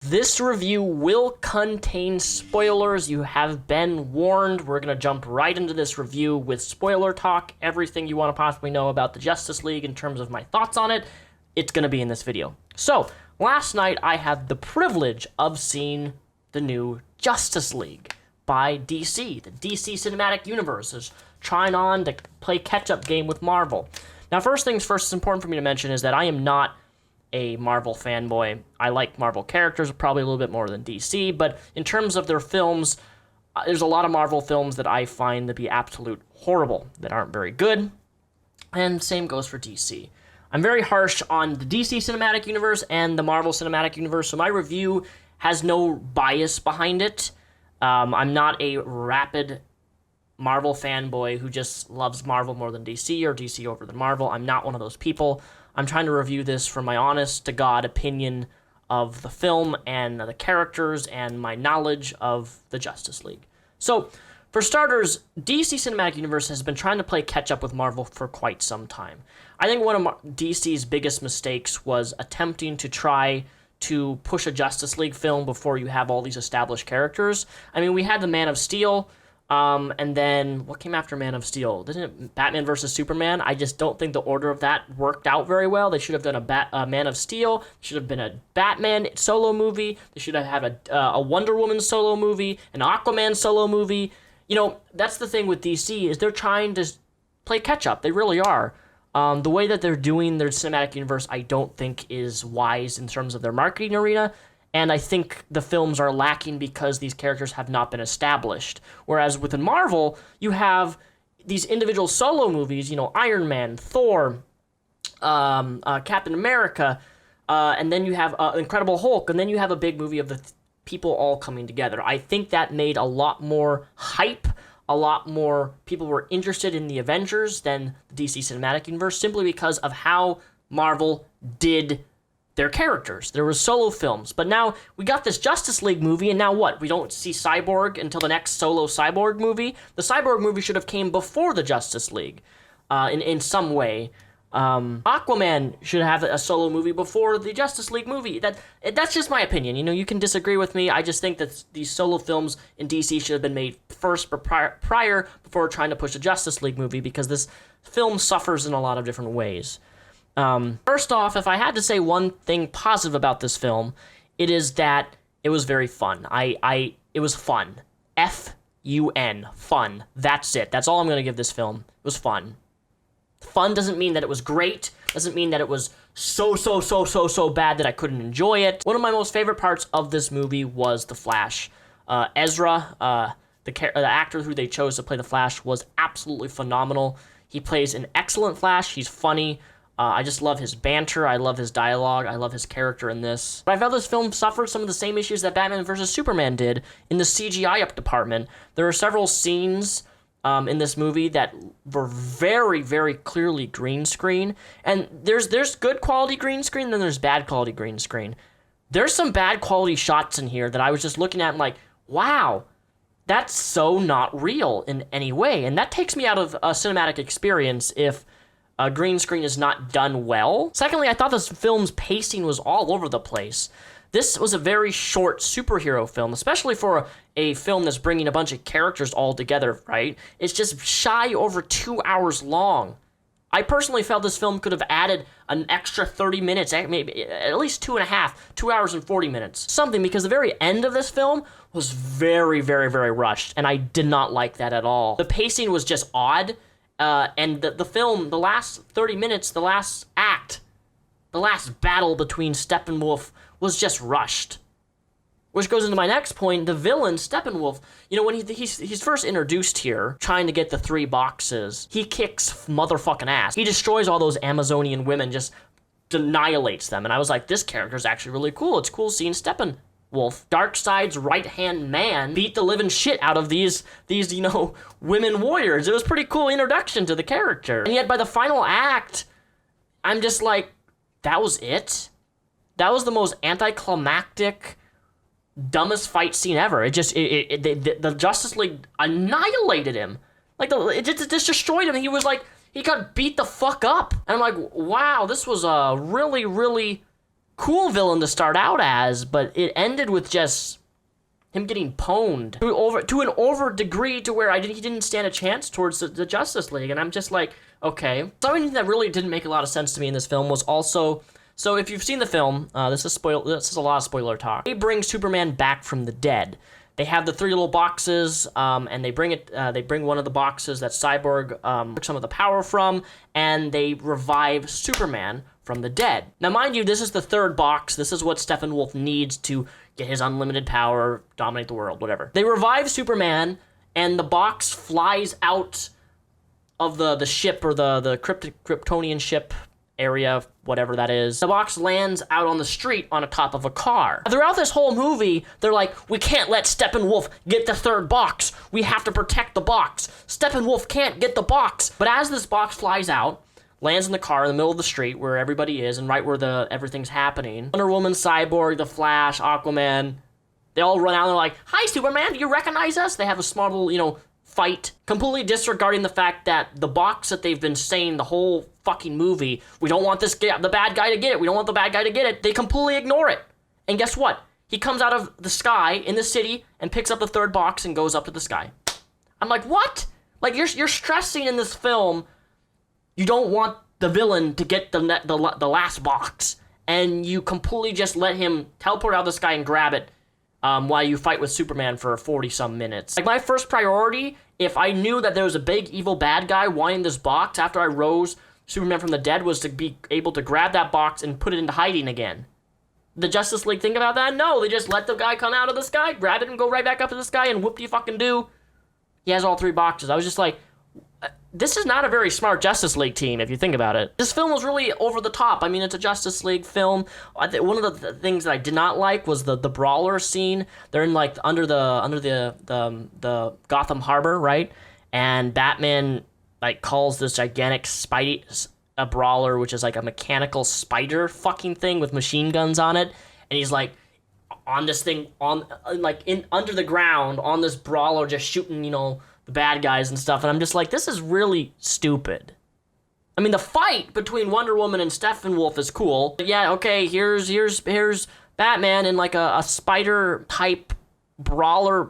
This review will contain spoilers. You have been warned. We're going to jump right into this review with spoiler talk. Everything you want to possibly know about the Justice League in terms of my thoughts on it, it's going to be in this video. So, last night I had the privilege of seeing the new Justice League by DC. The DC Cinematic Universe is trying on to play catch-up game with Marvel. Now, first things first, it's important for me to mention is that I am not a Marvel fanboy. I like Marvel characters probably a little bit more than DC, but in terms of their films, there's a lot of Marvel films that I find to be absolute horrible, that aren't very good, and same goes for DC. I'm very harsh on the DC Cinematic Universe and the Marvel Cinematic Universe, so my review has no bias behind it. I'm not a rapid Marvel fanboy who just loves Marvel more than DC or DC over than Marvel. I'm not one of those people. I'm trying to review this from my honest-to-God opinion of the film and the characters and my knowledge of the Justice League. So, for starters, DC Cinematic Universe has been trying to play catch-up with Marvel for quite some time. I think one of DC's biggest mistakes was attempting to try to push a Justice League film before you have all these established characters. I mean, we had the Man of Steel, and then, what came after Man of Steel? Didn't it Batman vs. Superman? I just don't think the order of that worked out very well. They should have done a Man of Steel. Should have been a Batman solo movie. They should have had a Wonder Woman solo movie, an Aquaman solo movie. You know, that's the thing with DC, is they're trying to play catch-up. They really are. The way that they're doing their cinematic universe, I don't think is wise in terms of their marketing arena. And I think the films are lacking because these characters have not been established. Whereas within Marvel, you have these individual solo movies, you know, Iron Man, Thor, Captain America, and then you have Incredible Hulk, and then you have a big movie of the people all coming together. I think that made a lot more hype, a lot more people were interested in the Avengers than the DC Cinematic Universe, simply because of how Marvel did their characters. There was solo films, but now we got this Justice League movie, and now what? We don't see Cyborg until the next solo Cyborg movie? The Cyborg movie should have came before the Justice League, in some way. Aquaman should have a solo movie before the Justice League movie. That's just my opinion. You know, you can disagree with me. I just think that these solo films in DC should have been made first, prior before trying to push a Justice League movie, because this film suffers in a lot of different ways. First off, if I had to say one thing positive about this film, it is that it was very fun. It was fun. F-U-N. Fun. That's it. That's all I'm going to give this film. It was fun. Fun doesn't mean that it was great. Doesn't mean that it was so bad that I couldn't enjoy it. One of my most favorite parts of this movie was the Flash. Ezra, the actor who they chose to play the Flash, was absolutely phenomenal. He plays an excellent Flash. He's funny. I just love his banter. I love his dialogue. I love his character in this. But I felt this film suffered some of the same issues that Batman vs. Superman did in the CGI department. There are several scenes in this movie that were very clearly green screen. And there's good quality green screen, and then there's bad quality green screen. There's some bad quality shots in here that I was just looking at and like, wow, that's so not real in any way. And that takes me out of a cinematic experience if green screen is not done well. Secondly, I thought this film's pacing was all over the place. This was a very short superhero film, especially for a film that's bringing a bunch of characters all together, right? It's just shy over 2 hours long. I personally felt this film could have added an extra 30 minutes, maybe at least 2.5, 2 hours and 40 minutes. Something, because the very end of this film was very rushed, and I did not like that at all. The pacing was just odd. And the film, the last 30 minutes, the last act, the last battle between Steppenwolf was just rushed. Which goes into my next point, the villain, Steppenwolf. You know, when he's first introduced here, trying to get the 3 boxes, he kicks motherfucking ass. He destroys all those Amazonian women, just annihilates them. And I was like, this character's actually really cool. It's cool seeing Steppenwolf, Darkseid's right-hand man, beat the living shit out of these, you know, women warriors. It was a pretty cool introduction to the character. And yet by the final act, I'm just like, that was it? That was the most anticlimactic, dumbest fight scene ever. The Justice League annihilated him. Like, it just destroyed him. He was like, he got beat the fuck up. And I'm like, wow, this was a really cool villain to start out as, but it ended with just him getting pwned to an over degree to where he didn't stand a chance towards the Justice League. And I'm just like, okay. Something that really didn't make a lot of sense to me in this film was also, so if you've seen the film, this is a lot of spoiler talk. They bring Superman back from the dead. They have the 3 little boxes, and they bring one of the boxes that Cyborg took some of the power from, and they revive Superman from the dead. Now, mind you, this is the 3rd box. This is what Steppenwolf needs to get his unlimited power, dominate the world, whatever. They revive Superman, and the box flies out of the ship, or the Kryptonian ship area, whatever that is. The box lands out on the street on the top of a car. Throughout this whole movie, they're like, we can't let Steppenwolf get the 3rd box. We have to protect the box. Steppenwolf can't get the box. But as this box flies out, lands in the car in the middle of the street where everybody is and right where everything's happening, Wonder Woman, Cyborg, The Flash, Aquaman, they all run out and they're like, hi, Superman, do you recognize us? They have a smart little, fight, completely disregarding the fact that the box that they've been saying the whole fucking movie, we don't want the bad guy to get it, we don't want the bad guy to get it, they completely ignore it. And guess what? He comes out of the sky in the city and picks up the 3rd box and goes up to the sky. I'm like, what? Like, you're stressing in this film, you don't want the villain to get the last box, and you completely just let him teleport out of the sky and grab it while you fight with Superman for 40-some minutes. Like, my first priority, if I knew that there was a big evil bad guy wanting this box after I rose Superman from the dead, was to be able to grab that box and put it into hiding again. The Justice League think about that? No, they just let the guy come out of the sky, grab it, and go right back up to the sky, and whoop-de-fucking-do. He has all 3 boxes. I was just like, this is not a very smart Justice League team, if you think about it. This film was really over the top. I mean, it's a Justice League film. One of the things that I did not like was the brawler scene. They're in, like, under the Gotham Harbor, right? And Batman, like, calls this gigantic Spidey a brawler, which is like a mechanical spider fucking thing with machine guns on it. And he's like on this thing under the ground on this brawler, just shooting, the bad guys and stuff. And I'm just like, this is really stupid. I mean, the fight between Wonder Woman and Steppenwolf is cool. But yeah, okay, here's Batman in like a spider type brawler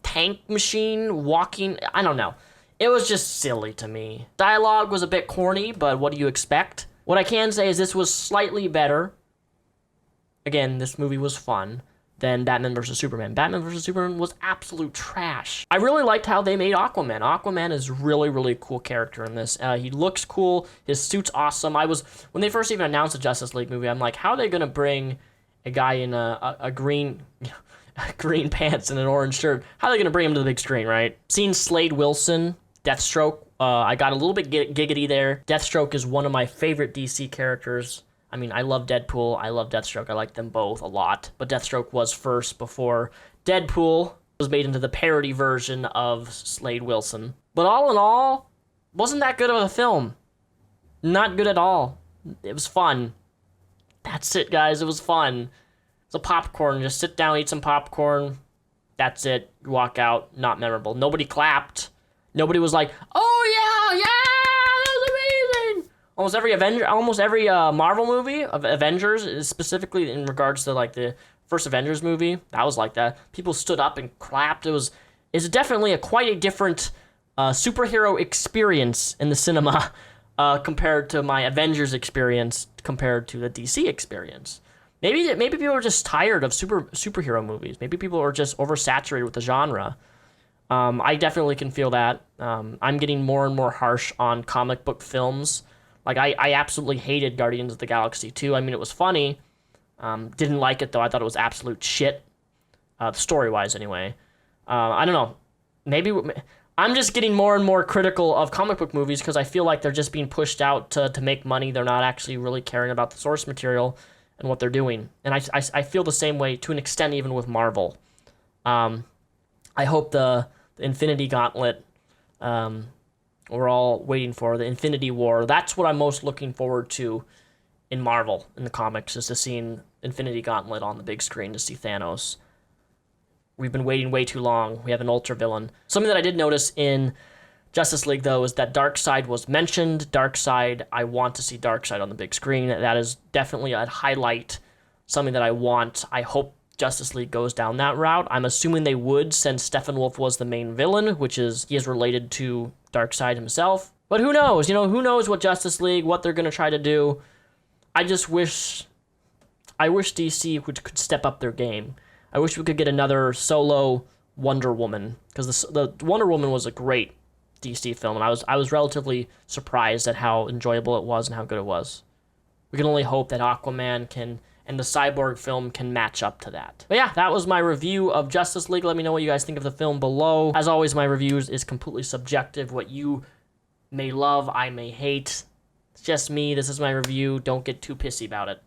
tank machine walking. I don't know. It was just silly to me. Dialogue was a bit corny, but what do you expect? What I can say is this was slightly better. Again, this movie was fun than Batman vs. Superman. Batman vs. Superman was absolute trash. I really liked how they made Aquaman. Aquaman is really, really cool character in this. He looks cool. His suit's awesome. When they first even announced the Justice League movie, I'm like, how are they going to bring a guy in a green... green pants and an orange shirt? How are they going to bring him to the big screen, right? Seeing Slade Wilson, Deathstroke, I got a little bit giggity there. Deathstroke is one of my favorite DC characters. I mean, I love Deadpool, I love Deathstroke, I like them both a lot. But Deathstroke was first before Deadpool was made into the parody version of Slade Wilson. But all in all, wasn't that good of a film. Not good at all. It was fun. That's it, guys, it was fun. It's a popcorn, just sit down, eat some popcorn. That's it, you walk out, not memorable. Nobody clapped. Nobody was like, oh yeah, that was amazing. Almost every Marvel movie of Avengers, specifically in regards to like the first Avengers movie, that was like that. People stood up and clapped. It's definitely quite a different superhero experience in the cinema compared to my Avengers experience compared to the DC experience. Maybe people are just tired of superhero movies. Maybe people are just oversaturated with the genre. I definitely can feel that. I'm getting more and more harsh on comic book films. Like, I absolutely hated Guardians of the Galaxy 2. I mean, it was funny. Didn't like it, though. I thought it was absolute shit. Story-wise, anyway. I don't know. Maybe... I'm just getting more and more critical of comic book movies because I feel like they're just being pushed out to make money. They're not actually really caring about the source material and what they're doing. And I feel the same way, to an extent, even with Marvel. I hope the Infinity Gauntlet, we're all waiting for, the Infinity War. That's what I'm most looking forward to in Marvel, in the comics, is to seeing Infinity Gauntlet on the big screen, to see Thanos. We've been waiting way too long. We have an ultra villain. Something that I did notice in Justice League, though, is that Darkseid was mentioned. Darkseid, I want to see Darkseid on the big screen. That is definitely a highlight something that I want. I hope Justice League goes down that route. I'm assuming they would, since Steppenwolf was the main villain, which is, he is related to Darkseid himself. But who knows? Who knows what Justice League, what they're going to try to do. I wish DC could step up their game. I wish we could get another solo Wonder Woman, because the Wonder Woman was a great DC film, and I was relatively surprised at how enjoyable it was and how good it was. We can only hope that Aquaman and the Cyborg film can match up to that. But yeah, that was my review of Justice League. Let me know what you guys think of the film below. As always, my reviews is completely subjective. What you may love, I may hate. It's just me. This is my review. Don't get too pissy about it.